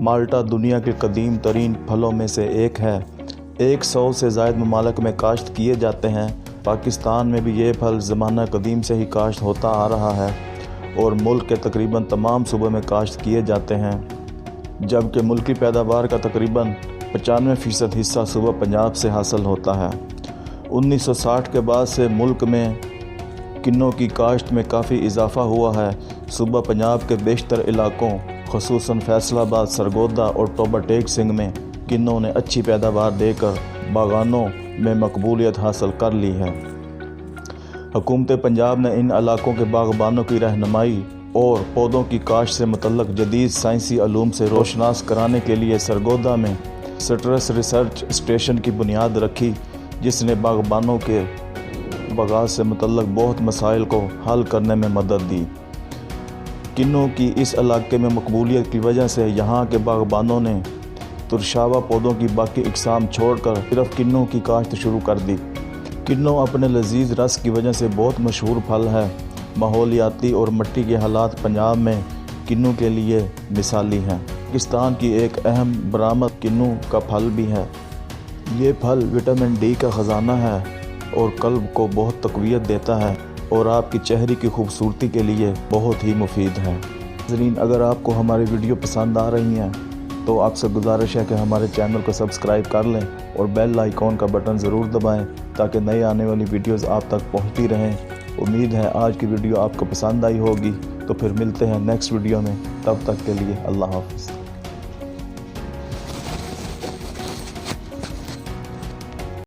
مالٹا دنیا کے قدیم ترین پھلوں میں سے ایک ہے۔ 100 سے زائد ممالک میں کاشت کیے جاتے ہیں۔ پاکستان میں بھی یہ پھل زمانہ قدیم سے ہی کاشت ہوتا آ رہا ہے اور ملک کے تقریباً تمام صوبوں میں کاشت کیے جاتے ہیں، جبکہ ملکی پیداوار کا تقریباً 95% حصہ صوبہ پنجاب سے حاصل ہوتا ہے۔ 1960 کے بعد سے ملک میں کنوں کی کاشت میں کافی اضافہ ہوا ہے۔ صوبہ پنجاب کے بیشتر علاقوں خصوصاً فیصل آباد، سرگودا اور ٹوبہ ٹیک سنگھ میں کنوں نے اچھی پیداوار دے کر باغانوں میں مقبولیت حاصل کر لی ہے۔ حکومت پنجاب نے ان علاقوں کے باغبانوں کی رہنمائی اور پودوں کی کاشت سے متعلق جدید سائنسی علوم سے روشناس کرانے کے لیے سرگودا میں سٹرس ریسرچ اسٹیشن کی بنیاد رکھی، جس نے باغبانوں کے باغات سے متعلق بہت مسائل کو حل کرنے میں مدد دی۔ کنوں کی اس علاقے میں مقبولیت کی وجہ سے یہاں کے باغبانوں نے ترشابہ پودوں کی باقی اقسام چھوڑ کر صرف کنوں کی کاشت شروع کر دی۔ کنوں اپنے لذیذ رس کی وجہ سے بہت مشہور پھل ہے۔ ماحولیاتی اور مٹی کے حالات پنجاب میں کنوں کے لیے مثالی ہیں۔ پاکستان کی ایک اہم برآمد کنوں کا پھل بھی ہے۔ یہ پھل وٹامن ڈی کا خزانہ ہے اور قلب کو بہت تقویت دیتا ہے اور آپ کی چہرے کی خوبصورتی کے لیے بہت ہی مفید ہے۔ ناظرین، اگر آپ کو ہماری ویڈیو پسند آ رہی ہیں تو آپ سے گزارش ہے کہ ہمارے چینل کو سبسکرائب کر لیں اور بیل آئیکن کا بٹن ضرور دبائیں تاکہ نئی آنے والی ویڈیوز آپ تک پہنچتی رہیں۔ امید ہے آج کی ویڈیو آپ کو پسند آئی ہوگی، تو پھر ملتے ہیں نیکسٹ ویڈیو میں۔ تب تک کے لیے اللہ حافظ۔